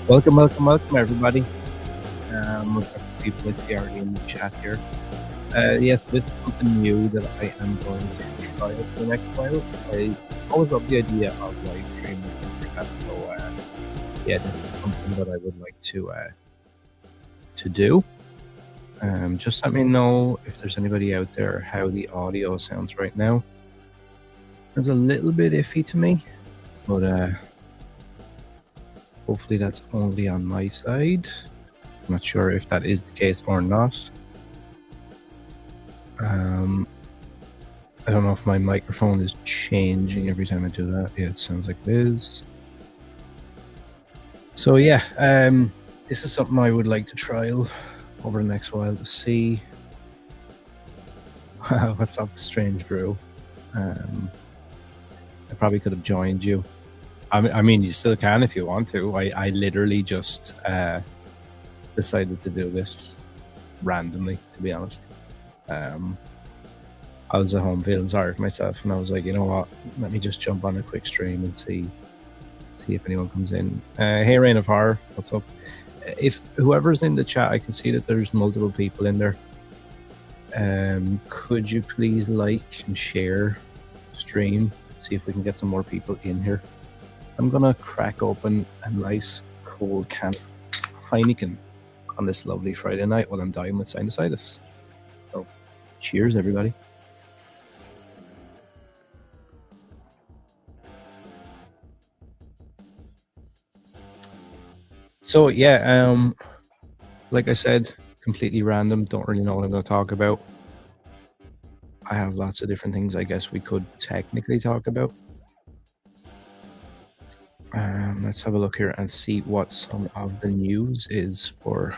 Welcome, everybody. We've got some people with you already in the chat here. Yes, this is something new that I am going to try out for the next while. I always love the idea of live streaming and things like that. So, yeah, this is something that I would like to do. Just let me know if there's anybody out there how the audio sounds right now. It's a little bit iffy to me, but hopefully that's only on my side. I'm not sure if that is the case or not. I don't know if my microphone is changing every time I do that. Yeah, it sounds like it is. So yeah, this is something I would like to trial over the next while to see. What's up, Strange Brew? I probably could have joined you. I mean, you still can if you want to. I literally just decided to do this randomly, to be honest. I was at home feeling sorry for myself, and I was like, you know what? Let me just jump on a quick stream and see if anyone comes in. Hey, Reign of Horror, what's up? If whoever's in the chat, I can see that there's multiple people in there. Could you please like and share stream? See if we can get some more people in here. I'm gonna crack open a nice cold can of Heineken on this lovely Friday night while I'm dying with sinusitis. So, cheers, everybody. So yeah, like I said, completely random. Don't really know what I'm going to talk about. I have lots of different things I guess we could technically talk about. Let's have a look here and see what some of the news is for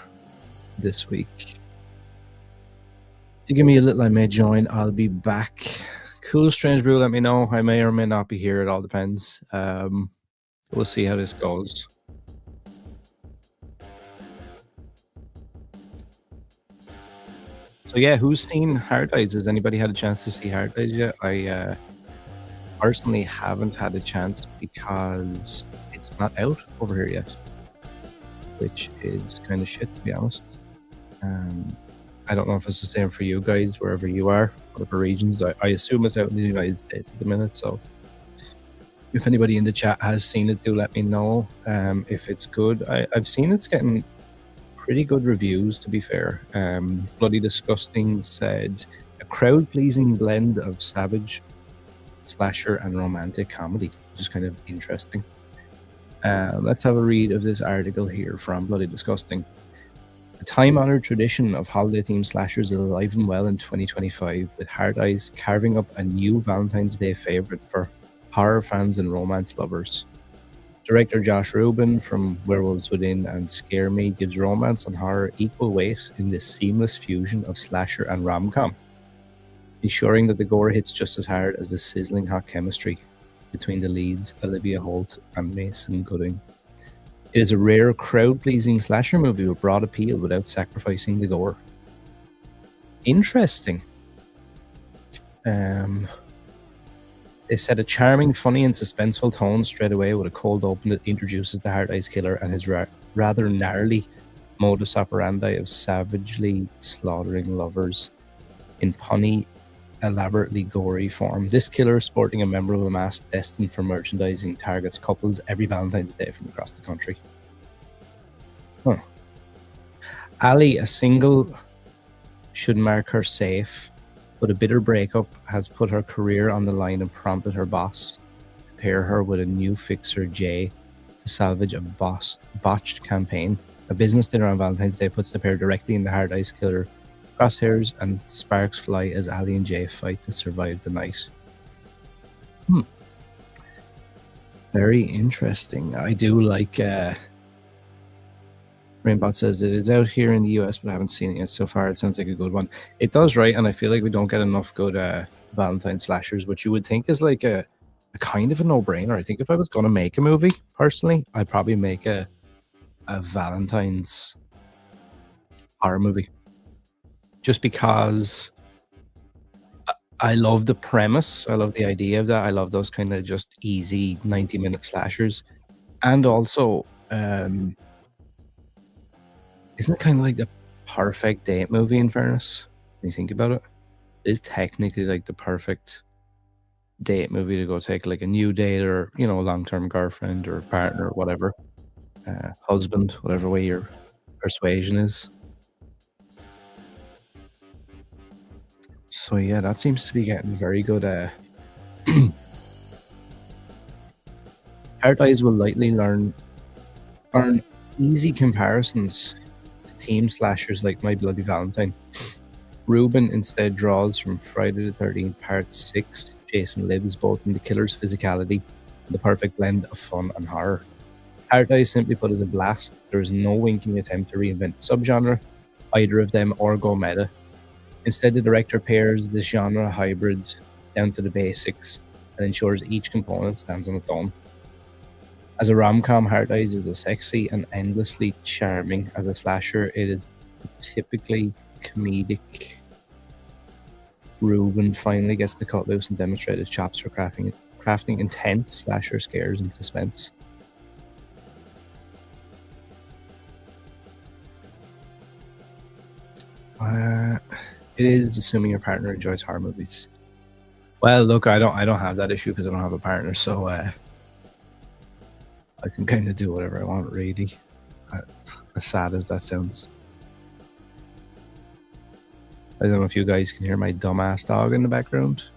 this week. If you give me a little, I may join. I'll be back. Cool, Strange Brew, let me know. I may or may not be here. It all depends. We'll see how this goes. So yeah, who's seen Hard Eyes? Has anybody had a chance to see Hard Eyes yet? I personally haven't had a chance because it's not out over here yet, which is kind of shit, to be honest. I don't know if it's the same for you guys wherever you are, whatever regions. I assume it's out in the United States at the minute, so if anybody in the chat has seen it, do let me know if it's good. I've seen it's getting pretty good reviews, to be fair. Bloody Disgusting said a crowd-pleasing blend of savage, slasher, and romantic comedy, which is kind of interesting. Let's have a read of this article here from Bloody Disgusting. A time-honored tradition of holiday-themed slashers is alive and well in 2025, with Hard Eyes carving up a new Valentine's Day favorite for horror fans and romance lovers. Director Josh Rubin from Werewolves Within and Scare Me gives romance and horror equal weight in this seamless fusion of slasher and rom-com, ensuring that the gore hits just as hard as the sizzling hot chemistry between the leads Olivia Holt and Mason Gooding. It is a rare, crowd-pleasing slasher movie with broad appeal without sacrificing the gore. Interesting. They said a charming, funny, and suspenseful tone straight away with a cold open that introduces the Hard Eyes killer and his rather gnarly modus operandi of savagely slaughtering lovers in punny, elaborately gory form. This killer, sporting a memorable mask destined for merchandising, targets couples every Valentine's Day from across the country. Huh. Ali, a single, should mark her safe, but a bitter breakup has put her career on the line and prompted her boss to pair her with a new fixer, Jay, to salvage a botched campaign. A business dinner on Valentine's Day puts the pair directly in the Hard Eyes killer crosshairs, and sparks fly as Ali and Jay fight to survive the night. Very interesting. I do like... Rainbot says it is out here in the US, but I haven't seen it yet so far. It sounds like a good one. It does, right? And I feel like we don't get enough good Valentine slashers, which you would think is like a kind of a no-brainer. I think if I was going to make a movie, personally, I'd probably make a Valentine's horror movie. Just because I love the premise. I love the idea of that. I love those kind of just easy 90-minute slashers. And also... Isn't it kinda like the perfect date movie, in fairness, when you think about it? It's technically, like, the perfect date movie to go take, like, a new date or, a long-term girlfriend or partner or whatever, husband, whatever way your persuasion is. So, yeah, that seems to be getting very good, Hard Eyes will likely learn easy comparisons to team slashers like My Bloody Valentine. Ruben instead draws from Friday the 13th Part 6. Jason lives both in the killer's physicality and the perfect blend of fun and horror. Hard Eyes, simply put, is a blast. There is no winking attempt to reinvent the subgenre, either of them, or go meta. Instead, the director pairs this genre hybrid down to the basics and ensures each component stands on its own. As a rom-com, Hard Eyes is as sexy and endlessly charming. As a slasher, it is typically comedic. Ruben finally gets to cut loose and demonstrate his chops for crafting intense slasher scares and suspense. Uh, it is assuming your partner enjoys horror movies. Well, look, I don't have that issue because I don't have a partner, so I can kind of do whatever I want, really. Uh, as sad as that sounds. I don't know if you guys can hear my dumbass dog in the background.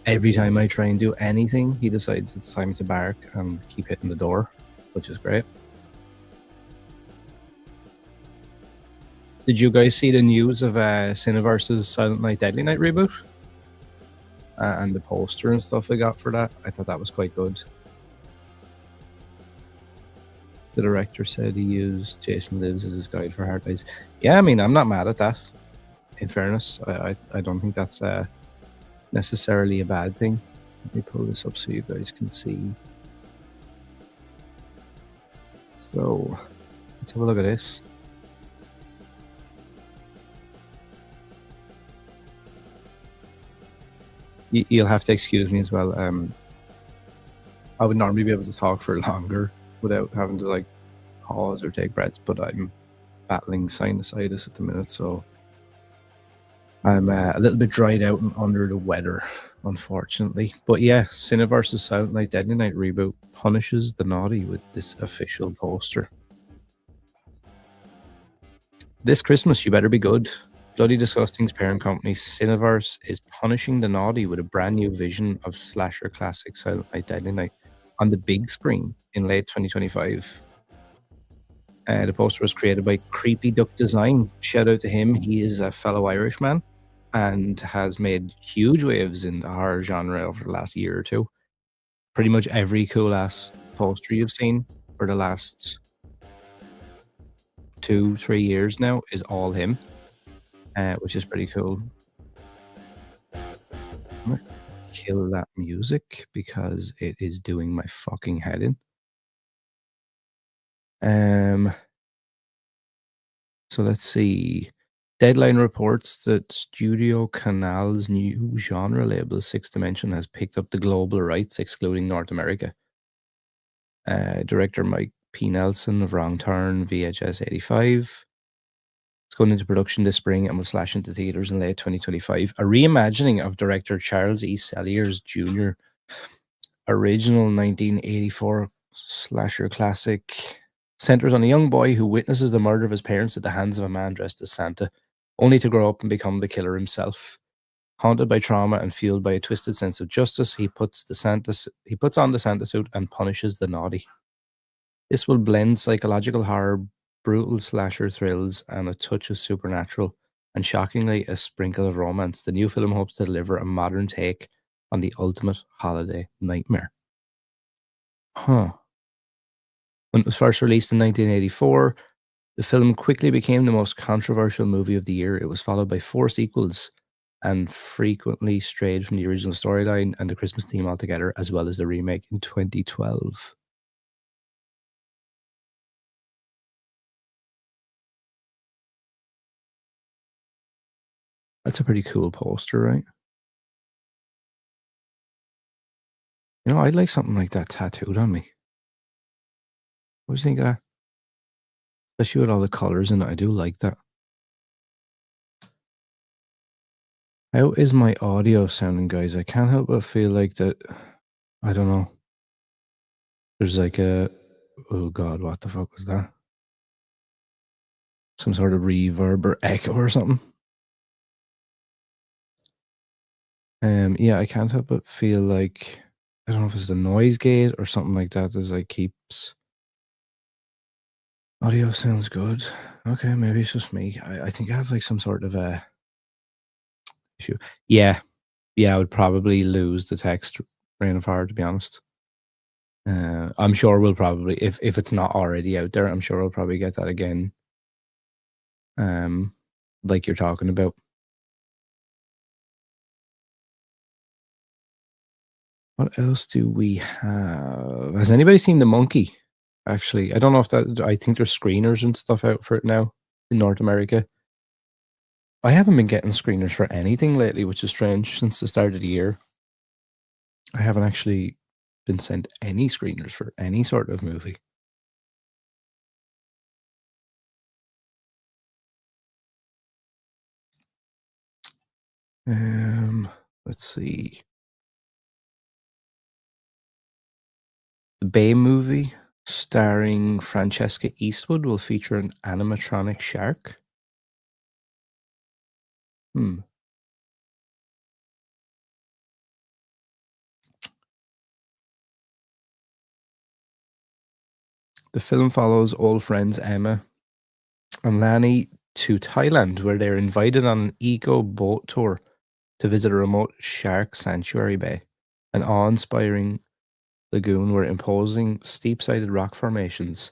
Every time I try and do anything, he decides it's time to bark and keep hitting the door, which is great. Did you guys see the news of Cineverse's Silent Night Deadly Night reboot? And the poster and stuff they got for that? I thought that was quite good. The director said he used Jason Lives as his guide for Hard Eyes. Yeah, I mean, I'm not mad at that. In fairness, I don't think that's necessarily a bad thing. Let me pull this up so you guys can see. So let's have a look at this. You'll have to excuse me as well. I would normally be able to talk for longer without having to like pause or take breaths, but I'm battling sinusitis at the minute, so I'm a little bit dried out and under the weather, unfortunately. But yeah, Cineverse's Silent Night Deadly Night reboot punishes the naughty with this official poster. This Christmas, you better be good. Bloody Disgusting's parent company, Cineverse, is punishing the naughty with a brand new vision of slasher classic Silent Night Deadly Night on the big screen in late 2025. The poster was created by Creepy Duck Design. Shout out to him. He is a fellow Irishman and has made huge waves in the horror genre over the last year or two. Pretty much every cool ass poster you've seen for the last 2, 3 years now is all him, which is pretty cool. I'm gonna kill that music because it is doing my fucking head in. Um, so let's see. Deadline reports that Studio Canal's new genre label, Sixth Dimension, has picked up the global rights, excluding North America. Director Mike P. Nelson of Wrong Turn, VHS 85. It's going into production this spring and will slash into theaters in late 2025. A reimagining of director Charles E. Sellier's Jr. original 1984 slasher classic centers on a young boy who witnesses the murder of his parents at the hands of a man dressed as Santa, only to grow up and become the killer himself. Haunted by trauma and fueled by a twisted sense of justice, he puts on the Santa suit and punishes the naughty. This will blend psychological horror, brutal slasher thrills, and a touch of supernatural, and shockingly, a sprinkle of romance. The new film hopes to deliver a modern take on the ultimate holiday nightmare. Huh. When it was first released in 1984, the film quickly became the most controversial movie of the year. It was followed by four sequels and frequently strayed from the original storyline and the Christmas theme altogether, as well as the remake in 2012. That's a pretty cool poster, right? I'd like something like that tattooed on me. What do you think of that? especially with all the colors in it. I do like that. How is my audio sounding, guys? I can't help but feel like that. I don't know. There's like a. Oh God, what the fuck was that? Some sort of reverb or echo or something. Yeah, I can't help but feel like I don't know if it's the noise gate or something like that. There's like keeps audio sounds good. Okay, maybe it's just me. I think I have like some sort of a issue. Yeah, yeah, I would probably lose the text Rain of Fire, to be honest. I'm sure we'll probably, if it's not already out there, I'm sure we'll probably get that again. Um, like you're talking about. What else do we have? Has anybody seen the monkey? Actually, I don't know if that. I think there's screeners and stuff out for it now in North America. I haven't been getting screeners for anything lately, which is strange since the start of the year. I haven't actually been sent any screeners for any sort of movie. Um, let's see. The Bay movie starring Francesca Eastwood will feature an animatronic shark. Hmm. The film follows old friends Emma and Lani to Thailand, where they're invited on an eco boat tour to visit a remote shark sanctuary bay, an awe-inspiring lagoon where imposing steep-sided rock formations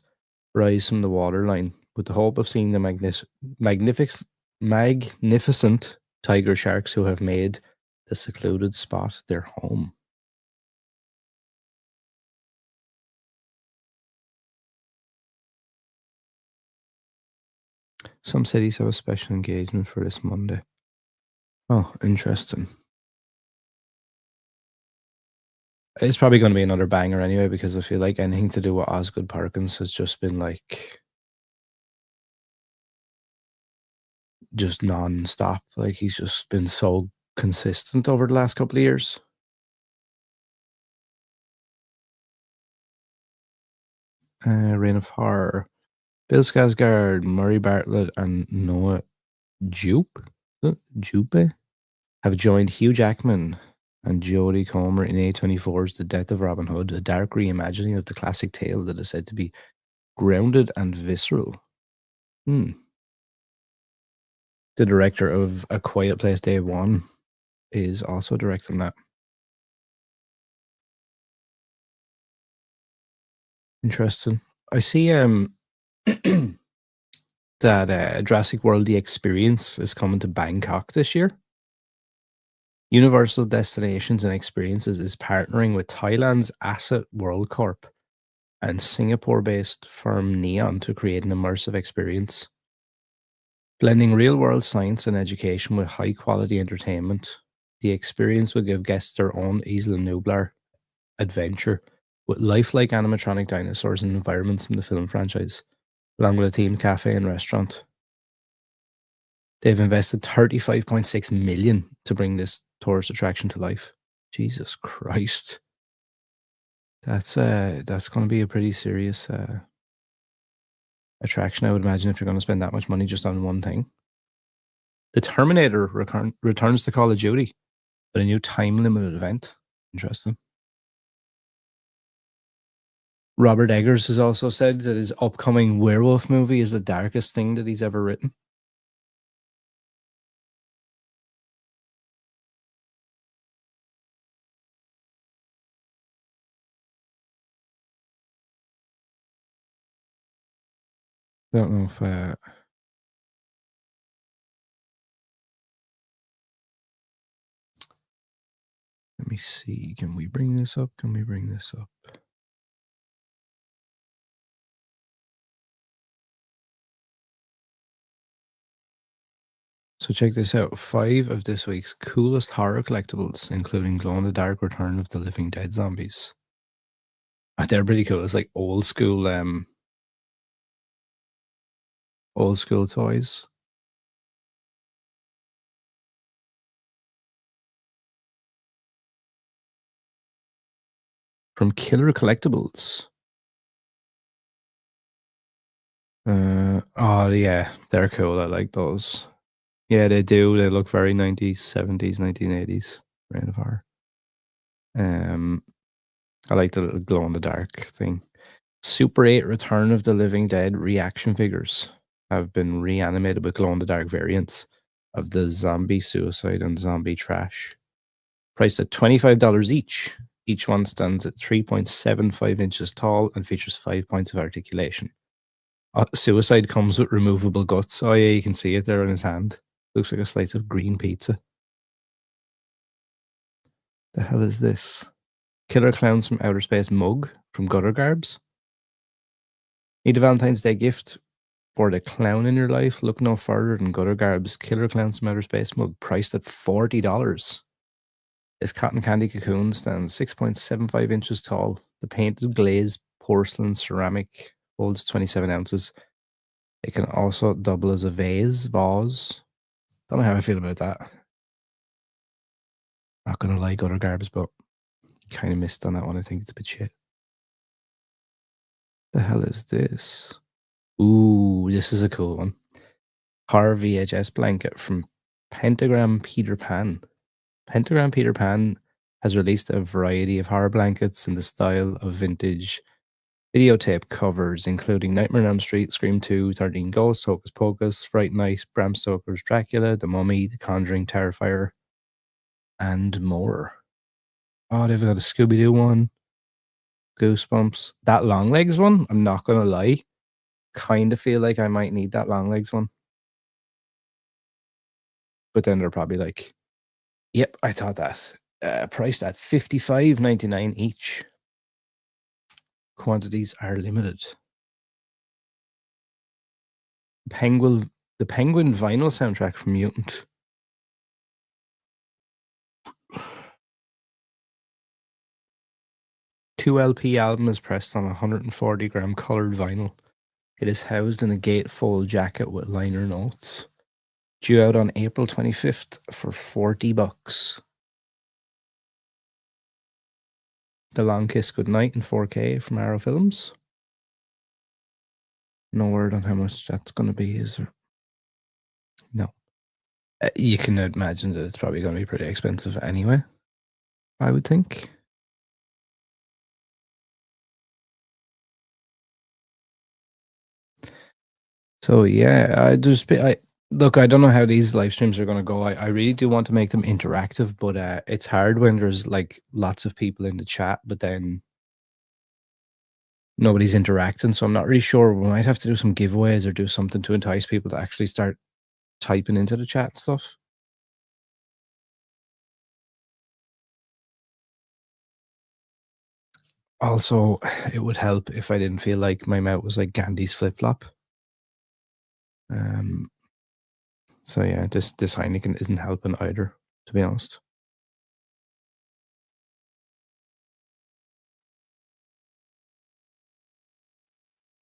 rise from the waterline, with the hope of seeing the magnificent tiger sharks who have made the secluded spot their home. Some cities have a special engagement for this Monday. Oh, interesting. It's probably going to be another banger anyway, because I feel like anything to do with Osgood Perkins has just been like just non-stop. Like he's just been so consistent over the last couple of years. Reign of Horror. Bill Skarsgård, Murray Bartlett, and Noah Jupe have joined Hugh Jackman and Jodie Comer in A24's The Death of Robin Hood, a dark reimagining of the classic tale that is said to be grounded and visceral. Hmm. The director of A Quiet Place Day One is also directing that. Interesting. I see that Jurassic World The Experience is coming to Bangkok this year. Universal Destinations and Experiences is partnering with Thailand's Asset World Corp and Singapore-based firm Neon to create an immersive experience. Blending real-world science and education with high-quality entertainment, the experience will give guests their own Isla Nublar adventure with lifelike animatronic dinosaurs and environments from the film franchise, along with a themed cafe and restaurant. They've invested 35.6 million to bring this tourist attraction to life. Jesus Christ. That's going to be a pretty serious attraction, I would imagine, if you're going to spend that much money just on one thing. The Terminator returns to Call of Duty with a new time limited event. Interesting. Robert Eggers has also said that his upcoming werewolf movie is the darkest thing that he's ever written. I don't know if let me see. Can we bring this up? Can we bring this up? So check this out. 5 of this week's coolest horror collectibles, including glow in the dark Return of the Living Dead zombies. They're pretty cool. It's like old school Old school toys from Killer Collectibles. Oh yeah, they're cool. I like those. Yeah, they do. They look very 90s, 70s, 1980s. Rain of Horror. Um, I like the little glow in the dark thing. Super 8 Return of the Living Dead reaction figures have been reanimated with glow in the dark variants of the zombie suicide and zombie trash. Priced at $25 each. Each one stands at 3.75 inches tall and features 5 points of articulation. Suicide comes with removable guts. Oh yeah, you can see it there in his hand. Looks like a slice of green pizza. The hell is this? Killer Clowns from Outer Space mug from Gutter Garbs. Need a Valentine's Day gift for the clown in your life? Look no further than Gutter Garbs Killer Clowns from Outer Space mug, priced at $40. This cotton candy cocoon stands 6.75 inches tall. The painted glazed porcelain ceramic holds 27 ounces. It can also double as a vase. Don't know how I feel about that. Not gonna lie, Gutter Garbs, but kind of missed on that one. I think it's a bit shit. The hell is this? Ooh, this is a cool one. Horror VHS blanket from Pentagram Peter Pan. Pentagram Peter Pan has released a variety of horror blankets in the style of vintage videotape covers, including Nightmare on Elm Street, Scream 2, 13 Ghosts, Hocus Pocus, Fright Night, Bram Stoker's Dracula, The Mummy, The Conjuring, Terrifier, and more. Oh, they've got a Scooby Doo one. Goosebumps. That long legs one, I'm not gonna lie. Kind of feel like I might need that long legs one. But then they're probably like, yep, I thought that. Priced at $55.99 each. Quantities are limited. Penguin, the Penguin vinyl soundtrack from Mutant. Two LP album is pressed on 140-gram colored vinyl. It is housed in a gatefold jacket with liner notes. Due out on April 25th for $40. The Long Kiss Goodnight in 4K from Arrow Films. No word on how much that's going to be, is there? No. You can imagine that it's probably going to be pretty expensive anyway, I would think. So yeah, look, I don't know how these live streams are going to go. I really do want to make them interactive, but it's hard when there's like lots of people in the chat, but then nobody's interacting. So I'm not really sure. We might have to do some giveaways or do something to entice people to actually start typing into the chat and stuff. Also, it would help if I didn't feel like my mouth was like Gandhi's flip flop. So yeah, this Heineken isn't helping either, to be honest.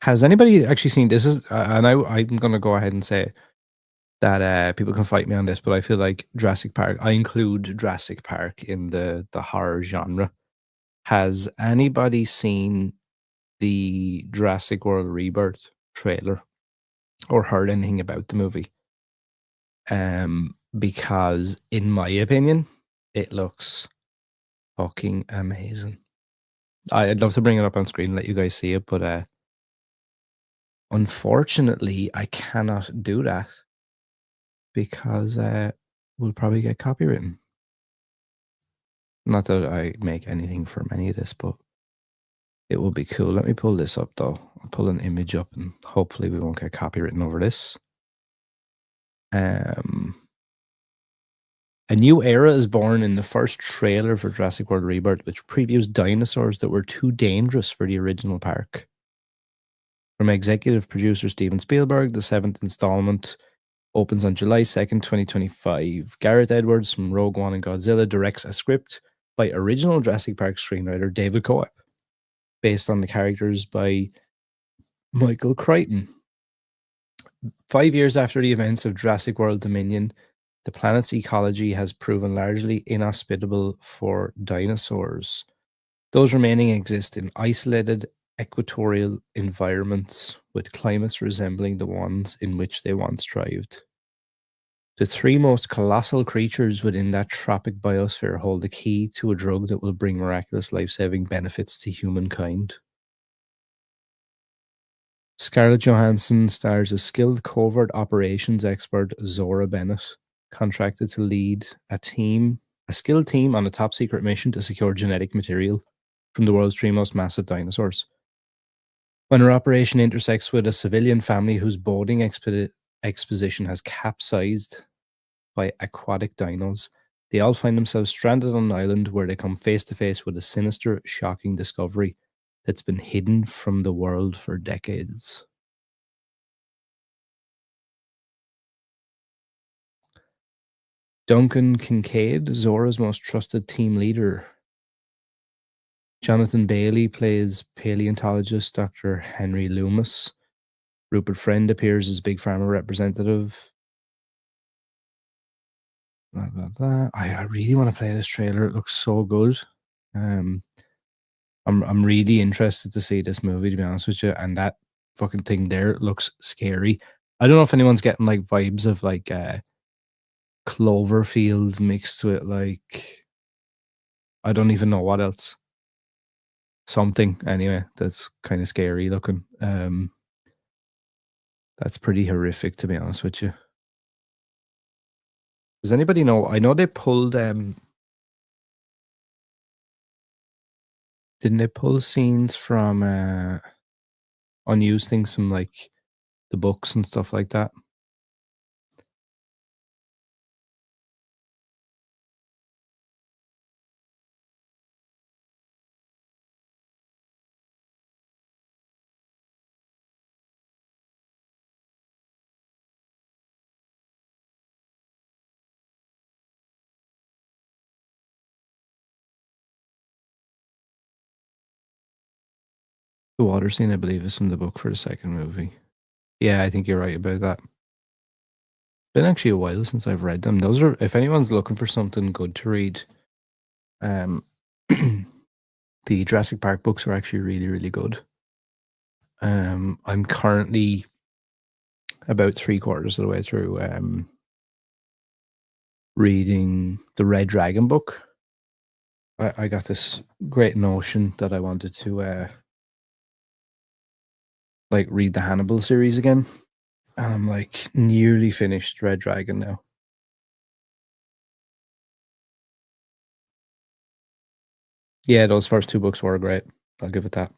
Has anybody actually seen this? And I'm gonna go ahead and say that people can fight me on this, but I feel like Jurassic Park. I include Jurassic Park in the horror genre. Has anybody seen the Jurassic World Rebirth trailer or heard anything about the movie? Because in my opinion, it looks fucking amazing. I'd love to bring it up on screen and let you guys see it, but unfortunately, I cannot do that because we'll probably get copywritten. Not that I make anything from any of this, but it will be cool. Let me pull this up though. I'll pull an image up and hopefully we won't get copywritten over this. A new era is born in the first trailer for Jurassic World Rebirth, which previews dinosaurs that were too dangerous for the original park. From executive producer Steven Spielberg, the seventh installment opens on July 2nd, 2025. Gareth Edwards from Rogue One and Godzilla directs a script by original Jurassic Park screenwriter David Coep, based on the characters by Michael Crichton. 5 years after the events of Jurassic World Dominion, the planet's ecology has proven largely inhospitable for dinosaurs. Those remaining exist in isolated equatorial environments with climates resembling the ones in which they once thrived. The three most colossal creatures within that tropic biosphere hold the key to a drug that will bring miraculous life saving benefits to humankind. Scarlett Johansson stars as skilled covert operations expert Zora Bennett, contracted to lead a skilled team on a top secret mission to secure genetic material from the world's three most massive dinosaurs. When her operation intersects with a civilian family whose boating exposition has capsized by aquatic dinos, they all find themselves stranded on an island where they come face to face with a sinister, shocking discovery that's been hidden from the world for decades. Duncan Kincaid, Zora's most trusted team leader. Jonathan Bailey plays paleontologist Dr. Henry Loomis. Rupert Friend appears as Big Pharma representative. Blah, blah, blah. I really want to play this trailer. It looks so good. Um, I'm really interested to see this movie, to be honest with you. And that fucking thing there looks scary. I don't know if anyone's getting like vibes of like Cloverfield mixed with like I don't even know what else. Something anyway that's kind of scary looking. That's pretty horrific, to be honest with you. Does anybody know? I know they pulled didn't they pull scenes from unused things from like the books and stuff like that? The water scene, I believe, is from the book for the second movie. Yeah, I think you're right about that. Been actually a while since I've read them. Those are, if anyone's looking for something good to read, um, the Jurassic Park books are actually really, really good. I'm currently about 3/4 of the way through reading the Red Dragon book. I got this great notion that I wanted to like read the Hannibal series again, and I'm like nearly finished Red Dragon now. Yeah, those first two books were great. I'll give it that.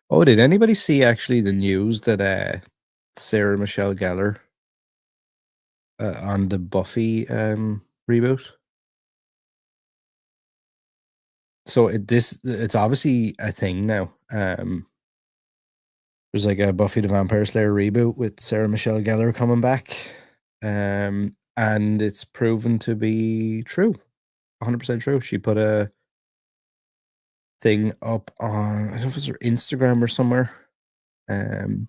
Oh, did anybody see actually the news that Sarah Michelle Gellar on the Buffy reboot? So it's obviously a thing now. There's like a Buffy the Vampire Slayer reboot with Sarah Michelle Gellar coming back. And it's proven to be true. 100% true. She put a thing up on, I don't know if it's her Instagram or somewhere, um,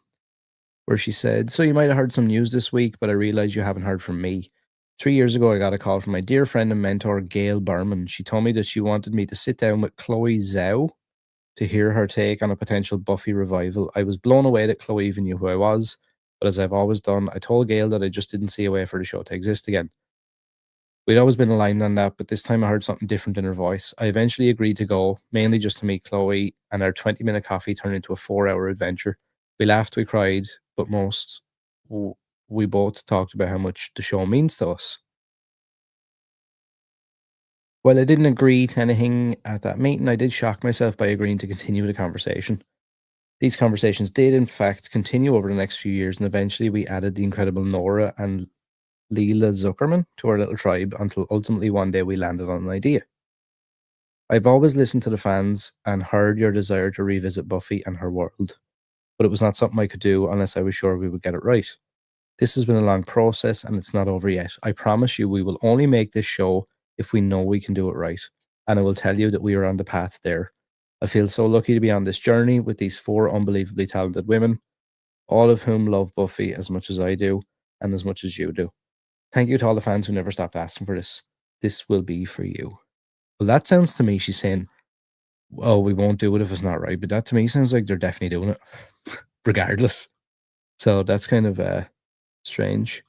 where she said, "So you might have heard some news this week, but I realize you haven't heard from me. 3 years ago, I got a call from my dear friend and mentor, Gail Berman. She told me that she wanted me to sit down with Chloe Zhao to hear her take on a potential Buffy revival. I was blown away that Chloe even knew who I was, but as I've always done, I told Gail that I just didn't see a way for the show to exist again. We'd always been aligned on that, but this time I heard something different in her voice. I eventually agreed to go, mainly just to meet Chloe, and our 20-minute coffee turned into a 4-hour adventure. We laughed, we cried, but we both talked about how much the show means to us. While I didn't agree to anything at that meeting, I did shock myself by agreeing to continue the conversation. These conversations did, in fact, continue over the next few years, and eventually we added the incredible Nora and Leela Zuckerman to our little tribe until ultimately one day we landed on an idea. I've always listened to the fans and heard your desire to revisit Buffy and her world, but it was not something I could do unless I was sure we would get it right. This has been a long process and it's not over yet. I promise you, we will only make this show if we know we can do it right. And I will tell you that we are on the path there. I feel so lucky to be on this journey with these four unbelievably talented women, all of whom love Buffy as much as I do and as much as you do. Thank you to all the fans who never stopped asking for this. This will be for you. Well, that sounds to me, she's saying, oh, we won't do it if it's not right. But that to me sounds like they're definitely doing it, regardless. So that's kind of strange.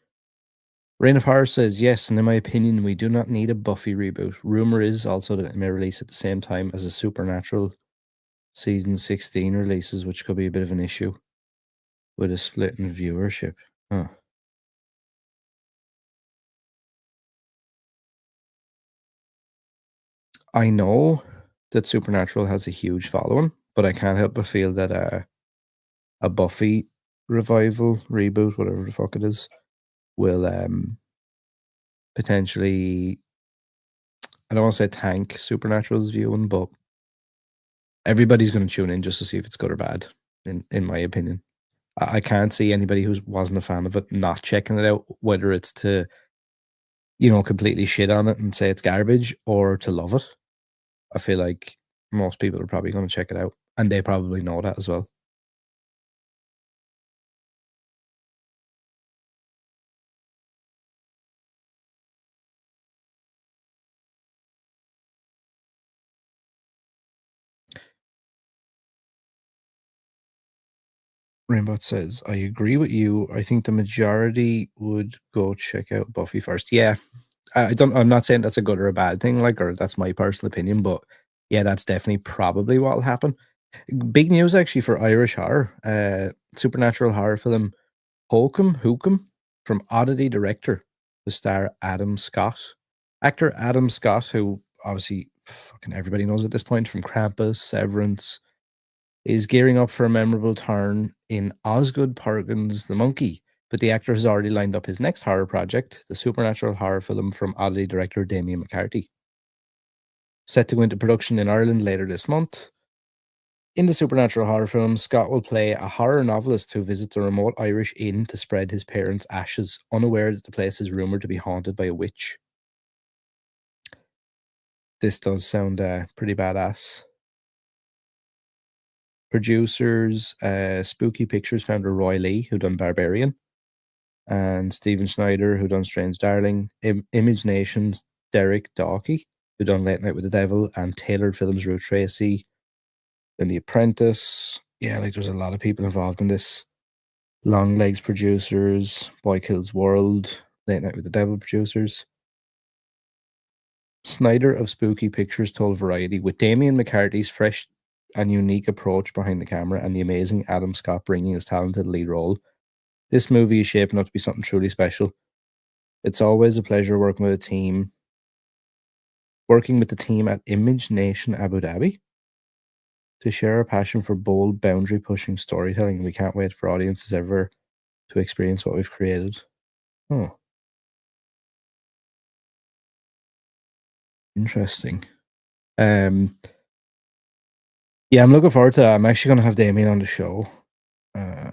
Reign of Horror says, yes, and in my opinion, we do not need a Buffy reboot. Rumor is also that it may release at the same time as the Supernatural season 16 releases, which could be a bit of an issue with a split in viewership. Huh. I know that Supernatural has a huge following, but I can't help but feel that a Buffy revival, reboot, whatever the fuck it is, will potentially, I don't want to say tank Supernatural's viewing, but everybody's going to tune in just to see if it's good or bad, in my opinion. I can't see anybody who wasn't a fan of it not checking it out, whether it's to, completely shit on it and say it's garbage or to love it. I feel like most people are probably going to check it out, and they probably know that as well. Rainbow says, I agree with you. I think the majority would go check out Buffy first. Yeah. I'm not saying that's a good or a bad thing, like, or that's my personal opinion, but yeah, that's definitely probably what'll happen. Big news actually for Irish horror. Supernatural horror film Hokum from Oddity director to star Adam Scott. Actor Adam Scott, who obviously fucking everybody knows at this point from Krampus, Severance, is gearing up for a memorable turn in Osgood Perkins' The Monkey, but the actor has already lined up his next horror project, the supernatural horror film from Oddity director Damien McCarthy. Set to go into production in Ireland later this month. In the supernatural horror film, Scott will play a horror novelist who visits a remote Irish inn to spread his parents' ashes, unaware that the place is rumored to be haunted by a witch. This does sound pretty badass. Producers, Spooky Pictures founder Roy Lee, who done Barbarian, and Stephen Schneider, who done Strange Darling, Image Nation's Derek Dawkey, who done Late Night with the Devil, and Tailored Films Ruth Tracy, then The Apprentice. Yeah, like there's a lot of people involved in this. Long Legs producers, Boy Kills World, Late Night with the Devil producers. Snyder of Spooky Pictures told Variety, with Damien McCarthy's fresh and unique approach behind the camera and the amazing Adam Scott bringing his talented lead role, this movie is shaping up to be something truly special. It's always a pleasure working with the team at Image Nation Abu Dhabi to share our passion for bold, boundary pushing storytelling. We can't wait for audiences ever to experience what we've created. Oh, interesting. Um, yeah, I'm looking forward to that. I'm actually going to have Damien on the show uh,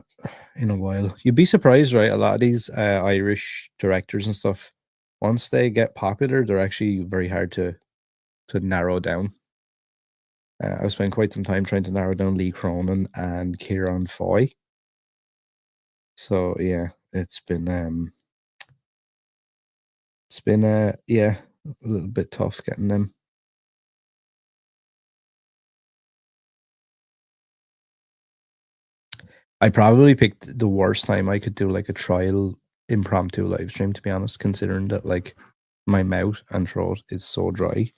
in a while. You'd be surprised, right? A lot of these Irish directors and stuff, once they get popular, they're actually very hard to narrow down. I've spent quite some time trying to narrow down Lee Cronin and Kieran Foy. So yeah, it's been yeah, a little bit tough getting them. I probably picked the worst time I could do like a trial impromptu live stream, to be honest, considering that like my mouth and throat is so dry.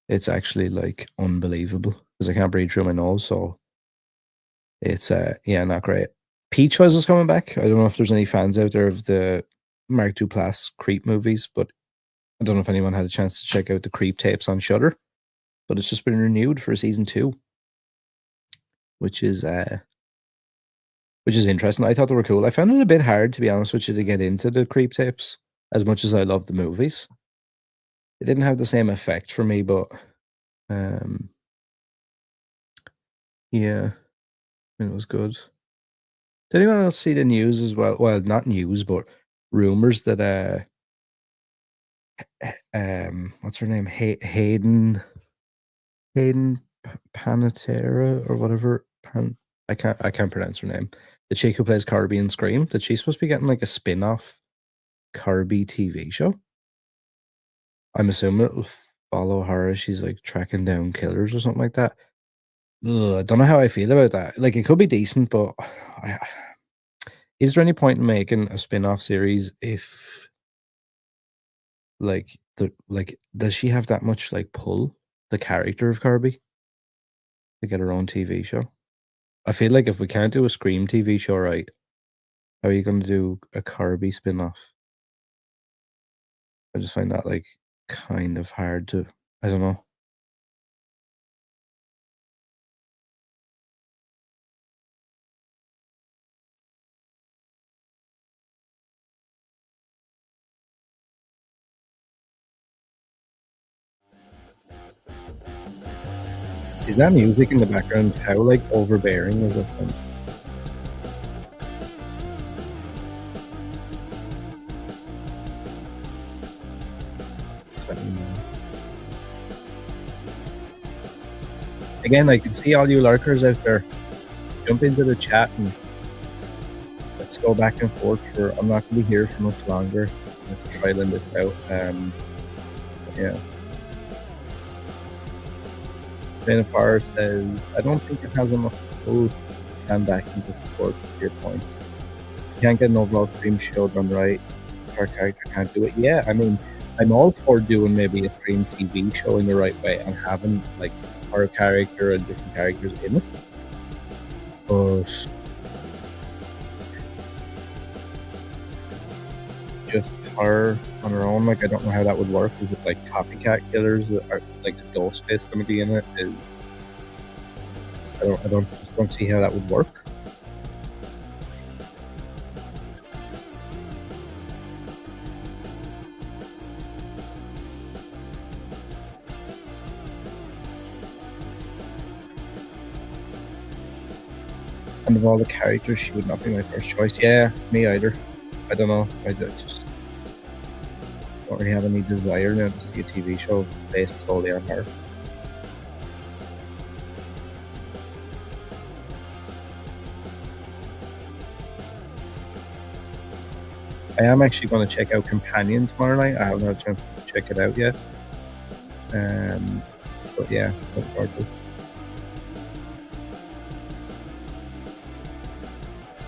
It's actually like unbelievable because I can't breathe through my nose. So it's yeah, not great. Peach Fuzz is coming back. I don't know if there's any fans out there of the Mark Duplass Creep movies, but I don't know if anyone had a chance to check out the Creep tapes on Shudder. But it's just been renewed for season 2, which is uh which is interesting. I thought they were cool. I found it a bit hard, to be honest with you, to get into the Creep tapes as much as I love the movies. It didn't have the same effect for me, but um yeah, it was good. Did anyone else see the news as well? Well, not news, but rumors that what's her name? Hayden Panettiere or whatever. I can't pronounce her name. The chick who plays Kirby in Scream. That she's supposed to be getting like a spin-off Kirby TV show. I'm assuming it'll follow her as she's like tracking down killers or something like that. Ugh, I don't know how I feel about that. Like it could be decent, but I, is there any point in making a spin-off series if like does she have that much like pull, the character of Kirby, to get her own TV show? I feel like if we can't do a Scream TV show right, how are you gonna do a Kirby spin-off? I just find that like kind of hard to I don't know. Is that music in the background? How like overbearing is it? Again, I can see all you lurkers out there. Jump into the chat and let's go back and forth for I'm not gonna be here for much longer. I have to try and this out. Yeah. Benafar says, I don't think it has enough pull to stand back and just support your point. If you can't get an overall stream show done right, our character can't do it. Yeah, I mean, I'm all for doing maybe a stream TV show in the right way and having like our character and different characters in it. But just her on her own, like I don't know how that would work. Is it like copycat killers that are like is Ghostface gonna be in it? I don't see how that would work. And of all the characters, she would not be my first choice. Yeah, me either. I don't know. Just don't really have any desire now to see a TV show based solely on her. I am actually going to check out Companion tomorrow night. I haven't had a chance to check it out yet. But yeah, look forward to it.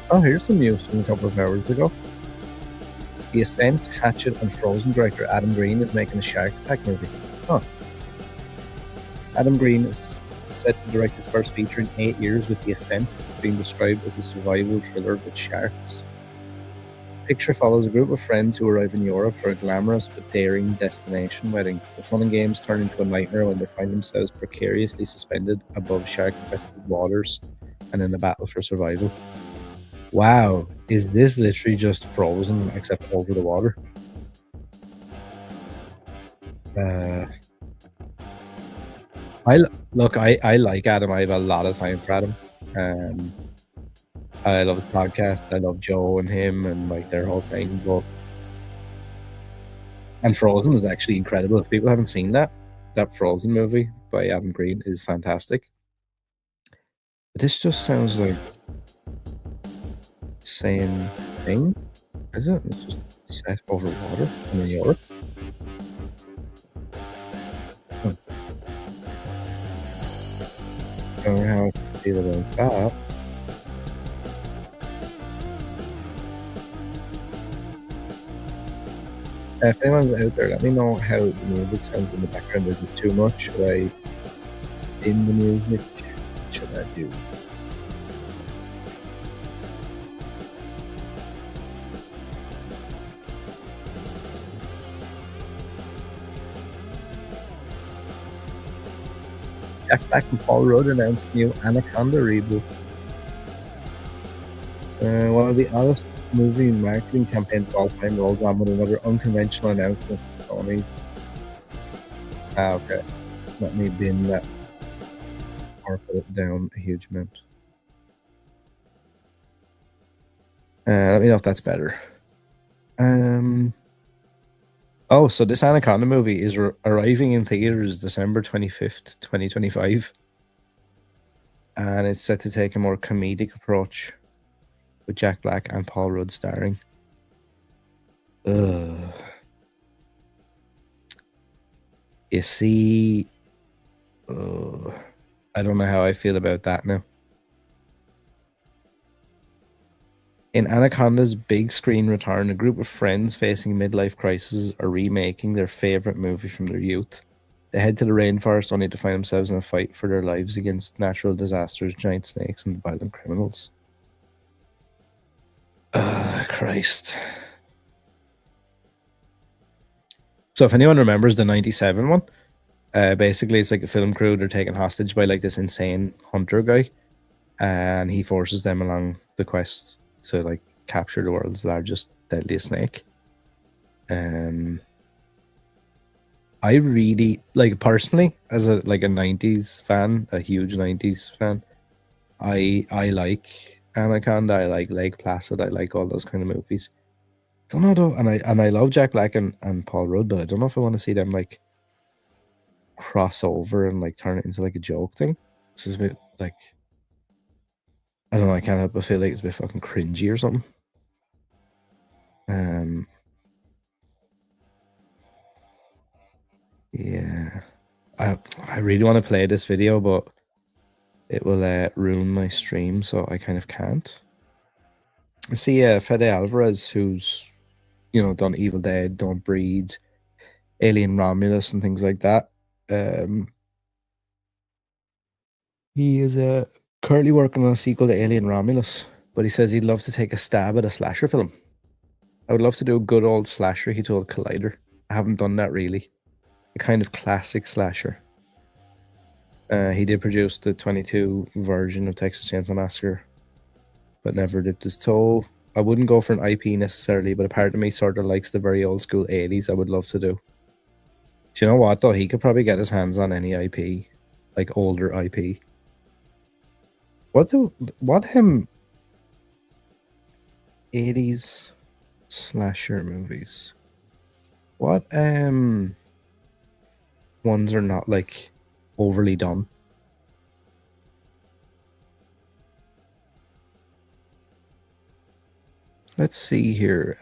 Oh, here's some news from a couple of hours ago. The Ascent, Hatchet, and Frozen director Adam Green is making a Shark Attack movie. Huh. Adam Green is set to direct his first feature in 8 years with The Ascent, being described as a survival thriller with sharks. The picture follows a group of friends who arrive in Europe for a glamorous but daring destination wedding. The fun and games turn into a nightmare when they find themselves precariously suspended above shark-infested waters and in a battle for survival. Wow, is this literally just Frozen except over the water? Uh, I like Adam. I have a lot of time for Adam. Um, I love his podcast. I love Joe and him and like their whole thing. And Frozen is actually incredible. If people haven't seen that Frozen movie by Adam Green is fantastic. But this just sounds like the same thing, is it? It's just set over water in New York. Hmm. Don't know how I feel about that. If anyone's out there, let me know how the music sounds in the background. Is it too much? Should I in the music? What should I do? Jack Black and Paul Rudd announced new Anaconda reboot. One of the oddest movie marketing campaigns of all time rolls on with another unconventional announcement from Sony. Okay. Let me bin that or put it down a huge amount. Let me know if that's better. Oh, so this Anaconda movie is arriving in theaters December 25th, 2025. And it's set to take a more comedic approach with Jack Black and Paul Rudd starring. Ugh. You see, I don't know how I feel about that now. In Anaconda's big screen return, a group of friends facing midlife crises are remaking their favorite movie from their youth. They head to the rainforest only to find themselves in a fight for their lives against natural disasters, giant snakes, and violent criminals. Christ. So if anyone remembers the 97 one, basically it's like a film crew, they're taken hostage by like this insane hunter guy, and he forces them along the quest to like capture the world's largest, deadliest snake. I really like, personally, as a 90s fan, a huge 90s fan, I like Anaconda, I like Lake Placid, I like all those kind of movies. Don't know though, and I love Jack Black and Paul Rudd, but I don't know if I want to see them like cross over and like turn it into like a joke thing. This is a bit like, I don't know, I can't help but feel like it's a bit fucking cringy or something. Yeah. I really want to play this video, but it will ruin my stream, so I kind of can't. I see Fede Alvarez, who's, you know, done Evil Dead, Don't Breathe, Alien Romulus, and things like that. He is currently working on a sequel to Alien Romulus, but he says he'd love to take a stab at a slasher film. I would love to do a good old slasher, he told Collider. I haven't done that really. A kind of classic slasher. He did produce the 22 version of Texas Chainsaw Massacre, but never dipped his toe. I wouldn't go for an IP necessarily, but a part of me sort of likes the very old school 80s. I would love to do. Do you know what though? He could probably get his hands on any IP, like older IP. What 80s slasher movies? What ones are not like overly done? Let's see here.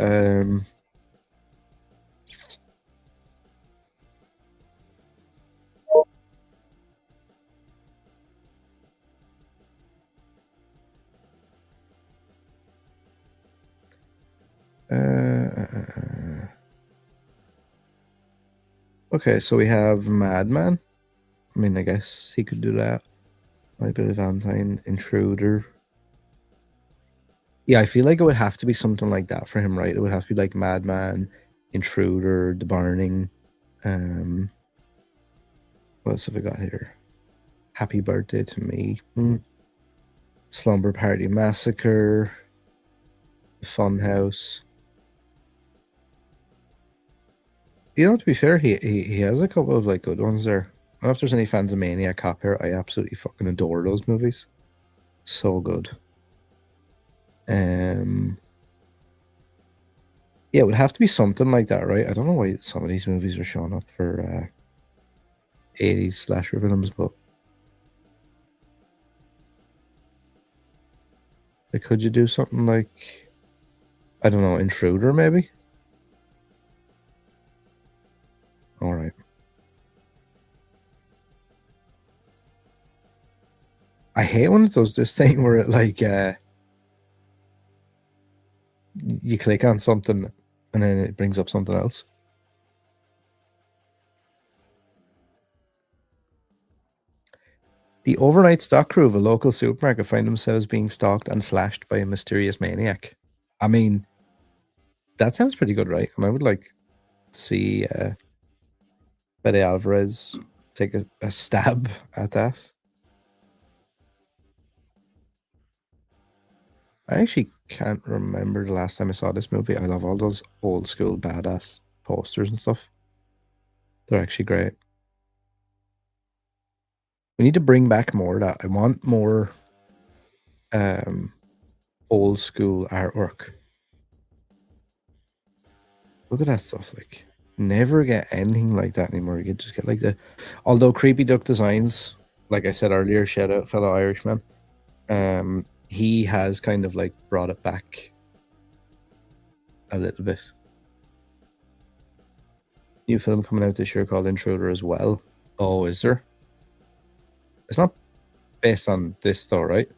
Okay, so we have Madman. I mean, I guess he could do that. My Bit of Valentine, Intruder. Yeah, I feel like it would have to be something like that for him, right? It would have to be like Madman, Intruder, The Burning. What else have I got here? Happy Birthday to Me. Slumber Party Massacre. The Funhouse. You know, to be fair, he has a couple of like good ones there. I don't know if there's any fans of Maniac Cop here. I absolutely fucking adore those movies. So good. Yeah, it would have to be something like that, right? I don't know why some of these movies are showing up for 80s slasher films, but like, could you do something like, I don't know, Intruder maybe? All right. I hate when it does this thing where it like you click on something and then it brings up something else. The overnight stock crew of a local supermarket find themselves being stalked and slashed by a mysterious maniac. I mean, that sounds pretty good, right? And I would like to see Betty Alvarez take a stab at that. I actually can't remember the last time I saw this movie. I love all those old school badass posters and stuff. They're actually great. We need to bring back more of that. I want more old school artwork. Look at that stuff. Like, never get anything like that anymore. You just get like the, although Creepy Duck Designs, like I said earlier, shout out fellow Irishman. He has kind of like brought it back a little bit. New film coming out this year called Intruder as well. Oh, is there? It's not based on this though, right?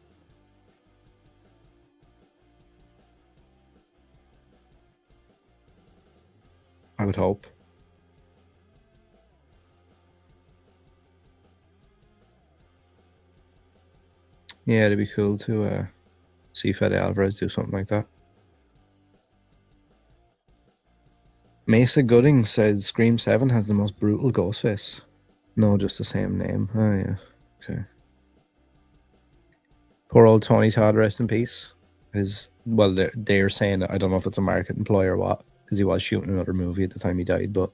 I would hope. Yeah, it'd be cool to see Fede Alvarez do something like that. Mesa Gooding says Scream 7 has the most brutal ghost face. No, just the same name. Oh, yeah. Okay. Poor old Tony Todd, rest in peace. Well, they're saying, I don't know if it's a market employ or what, because he was shooting another movie at the time he died, but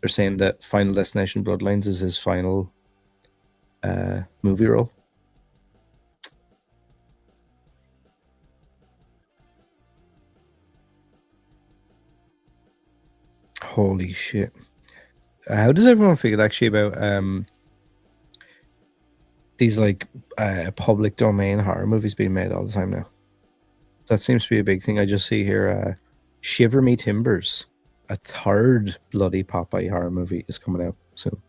they're saying that Final Destination Bloodlines is his final movie role. Holy shit. How does everyone feel actually about these like public domain horror movies being made all the time now? That seems to be a big thing. I just see here Shiver Me Timbers, a third bloody Popeye horror movie is coming out soon.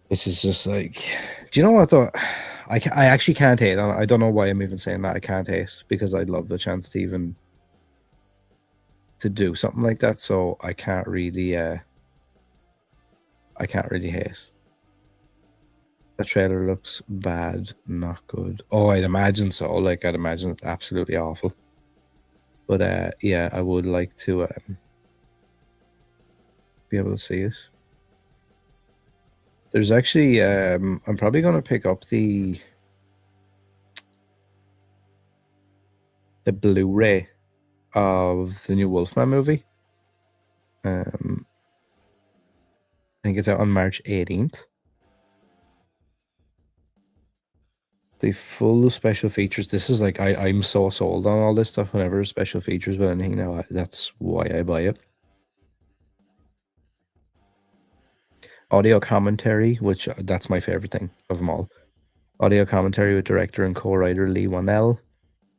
Which is just like, do you know what though? I actually can't hate. I don't know why I'm even saying that. I can't hate because I'd love the chance to even to do something like that. So I can't really hate. The trailer looks bad, not good. Oh, I'd imagine so. Like I'd imagine it's absolutely awful. But yeah, I would like to be able to see it. There's actually I'm probably gonna pick up the Blu-ray of the new Wolfman movie. I think it's out on March 18th. The full special features. This is like I'm so sold on all this stuff. Whenever special features with anything now, that's why I buy it. Audio commentary, which that's my favorite thing of them all. Audio commentary with director and co-writer Lee Wanell.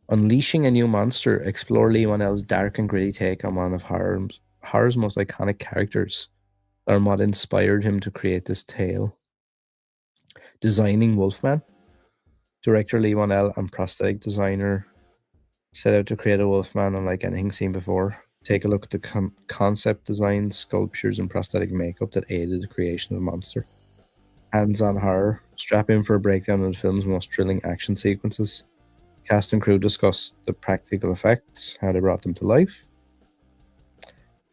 Unleashing a new monster, explore Lee Wanell's dark and gritty take on one of horror's most iconic characters, and what inspired him to create this tale. Designing Wolfman. Director Lee Wanell and prosthetic designer set out to create a Wolfman unlike anything seen before. Take a look at the concept designs, sculptures, and prosthetic makeup that aided the creation of the monster. Hands-on horror. Strap in for a breakdown of the film's most thrilling action sequences. Cast and crew discuss the practical effects, how they brought them to life.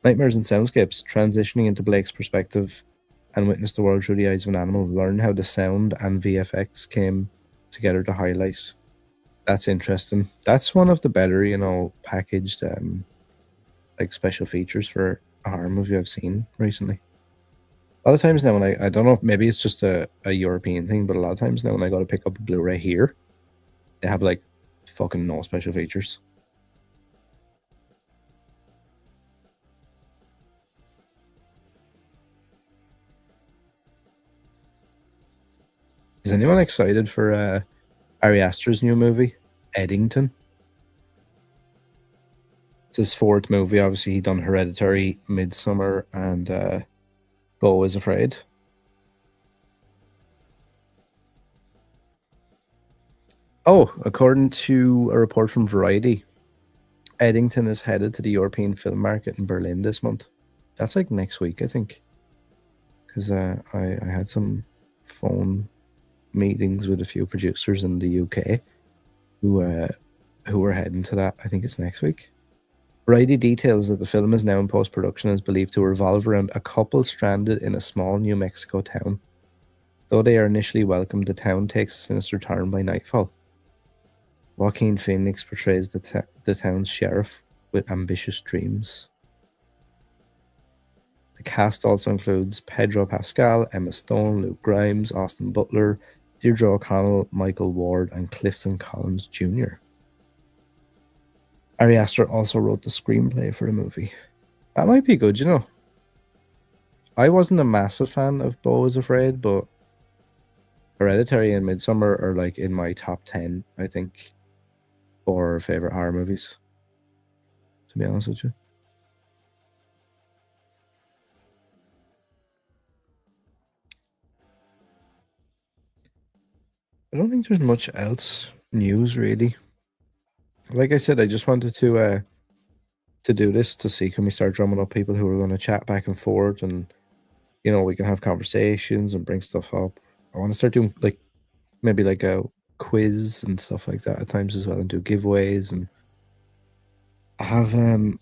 Nightmares and soundscapes. Transitioning into Blake's perspective and witness the world through the eyes of an animal. Learn how the sound and VFX came together to highlight. That's interesting. That's one of the better, packaged like special features for a horror movie I've seen recently. A lot of times now when I don't know, maybe it's just a European thing, but a lot of times now when I go to pick up a Blu-ray here, they have like fucking no special features. Is anyone excited for Ari Aster's new movie, Eddington? It's his fourth movie. Obviously, he done Hereditary, Midsummer, and Beau is Afraid. Oh, according to a report from Variety, Eddington is headed to the European film market in Berlin this month. That's like next week, I think. Because I had some phone meetings with a few producers in the UK who were heading to that. I think it's next week. Variety details that the film is now in post-production and is believed to revolve around a couple stranded in a small New Mexico town. Though they are initially welcomed, the town takes a sinister turn by nightfall. Joaquin Phoenix portrays the town's sheriff with ambitious dreams. The cast also includes Pedro Pascal, Emma Stone, Luke Grimes, Austin Butler, Deirdre O'Connell, Michael Ward, and Clifton Collins Jr. Ari Aster also wrote the screenplay for the movie. That might be good, you know. I wasn't a massive fan of Beau is Afraid, but Hereditary and Midsummer are like in my top 10, I think, for favorite horror movies, to be honest with you. I don't think there's much else news really. Like I said, I just wanted to do this to see, can we start drumming up people who are going to chat back and forth, and you know, we can have conversations and bring stuff up. I want to start doing like maybe like a quiz and stuff like that at times as well, and do giveaways, and I have a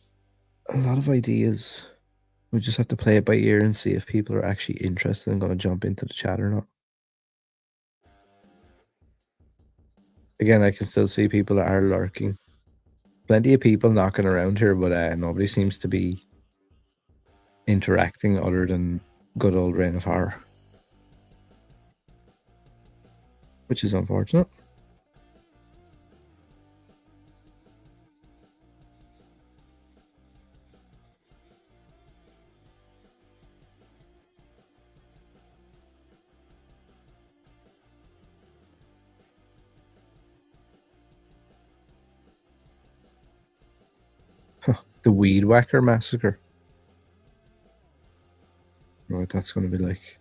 lot of ideas. We just have to play it by ear and see if people are actually interested and going to jump into the chat or not. Again, I can still see people that are lurking. Plenty of people knocking around here, but nobody seems to be interacting other than good old Reign of Horror, which is unfortunate. The Weed Whacker Massacre. What that's going to be like.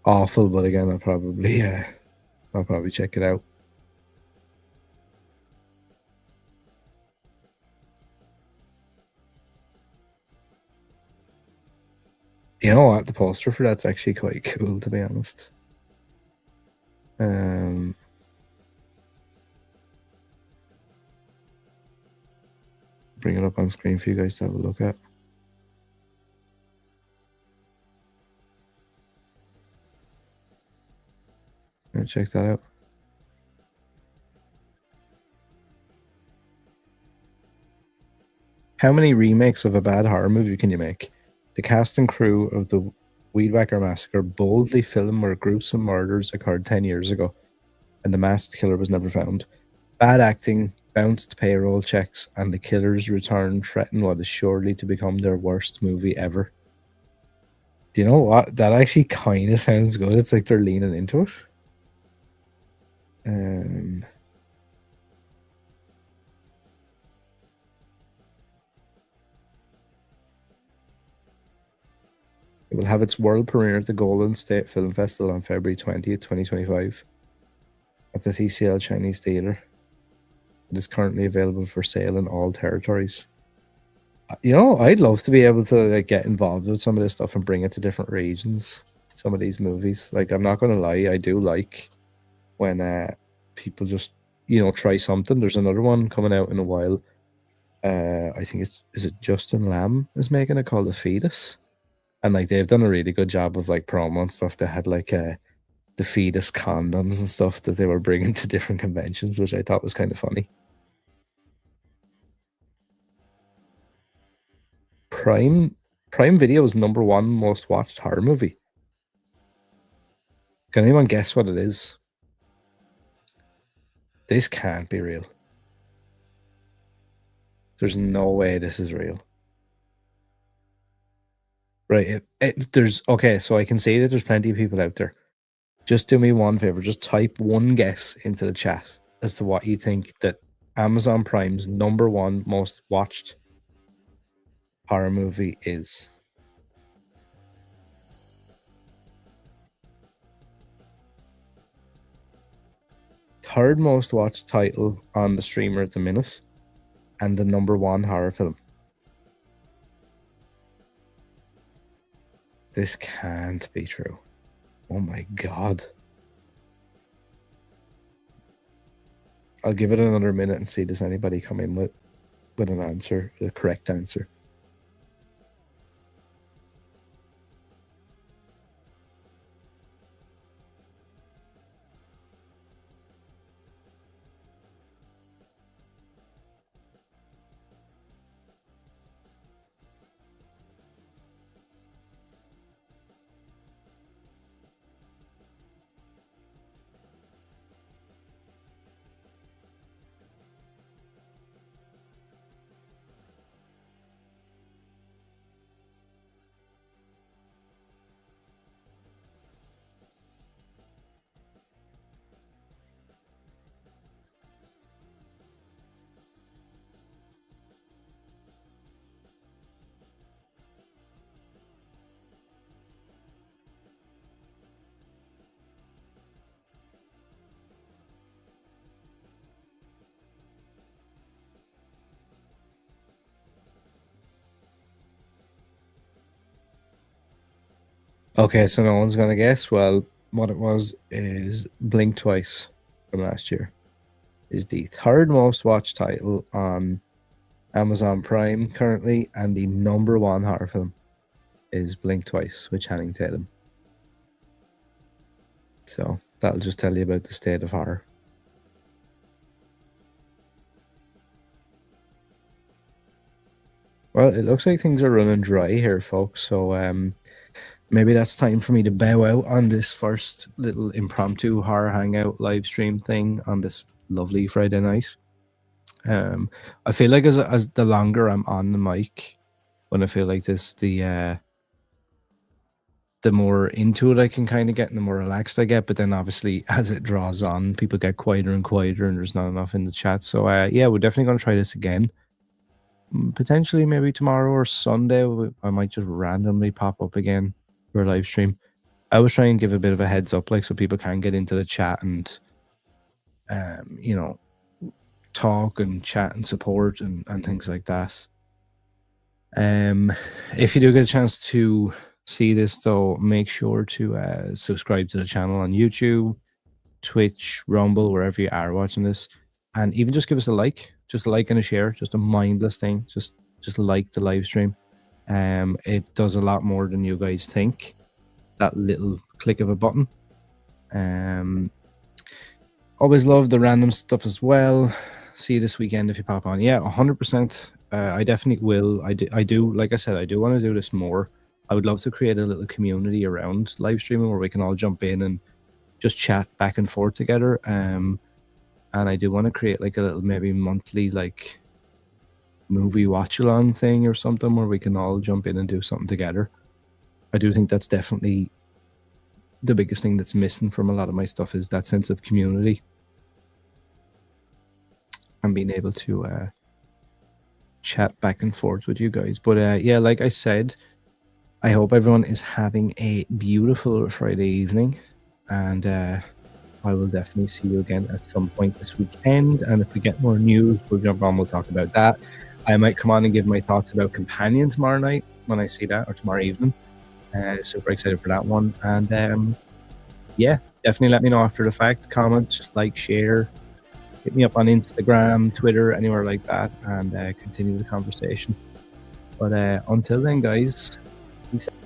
Awful, but again, I'll probably check it out. You know what? The poster for that's actually quite cool, to be honest. Bring it up on screen for you guys to have a look at. Check that out. How many remakes of a bad horror movie can you make? The cast and crew of the Weed Whacker Massacre boldly film where gruesome murders occurred 10 years ago and the masked killer was never found. Bad acting, bounced payroll checks, and the killer's return threaten what is surely to become their worst movie ever. Do you know what? That actually kind of sounds good. It's like they're leaning into it. It will have its world premiere at the Golden State Film Festival on February 20th, 2025 at the TCL Chinese Theatre. It is currently available for sale in all territories. You know, I'd love to be able to like get involved with some of this stuff and bring it to different regions. Some of these movies, like I'm not gonna lie, I do like when people just, you know, try something. There's another one coming out in a while. I think is it Justin Lamb is making it, called The Fetus, and like they've done a really good job of like promo and stuff. They had like the fetus condoms and stuff that they were bringing to different conventions, which I thought was kind of funny. Prime Video's #1 most watched horror movie. Can anyone guess what it is? This can't be real. There's no way this is real. Right. There's okay, so I can see that there's plenty of people out there. Just do me one favor. Just type one guess into the chat as to what you think that Amazon Prime's #1 most watched horror movie is. Third most watched title on the streamer at the minute, and the #1 horror film. This can't be true. Oh my god. I'll give it another minute and see does anybody come in with an answer, the correct answer. Okay, so no one's gonna guess. Well, what it was is Blink Twice from last year is the third most watched title on Amazon Prime currently, and the number one horror film is Blink Twice with Channing Tatum. So that'll just tell you about the state of horror. Well, it looks like things are running dry here, folks. So maybe that's time for me to bow out on this first little impromptu horror hangout live stream thing on this lovely Friday night. I feel like as the longer I'm on the mic, when I feel like this, the more into it I can kind of get and the more relaxed I get. But then obviously as it draws on, people get quieter and quieter and there's not enough in the chat. So yeah, we're definitely going to try this again. Potentially maybe tomorrow or Sunday, I might just randomly pop up again for a live stream. I was trying to give a bit of a heads up, like so people can get into the chat and, you know, talk and chat and support and things like that. If you do get a chance to see this though, make sure to subscribe to the channel on YouTube, Twitch, Rumble, wherever you are watching this, and even just give us a like and a share, just a mindless thing. Just like the live stream. It does a lot more than you guys think. That little click of a button. Always love the random stuff as well. See you this weekend if you pop on. Yeah, 100%. I definitely will. I do. Like I said, I do want to do this more. I would love to create a little community around live streaming where we can all jump in and just chat back and forth together. And I do want to create like a little maybe monthly like movie watch along thing or something where we can all jump in and do something together. I do think that's definitely the biggest thing that's missing from a lot of my stuff is that sense of community and being able to chat back and forth with you guys. But yeah, like I said, I hope everyone is having a beautiful Friday evening, and I will definitely see you again at some point this weekend. And if we get more news, we'll jump on, we'll talk about that. I might come on and give my thoughts about Companion tomorrow night when I see that, or tomorrow evening. Super excited for that one. And yeah, definitely let me know after the fact. Comment, like, share. Hit me up on Instagram, Twitter, anywhere like that, and continue the conversation. But until then, guys, peace out.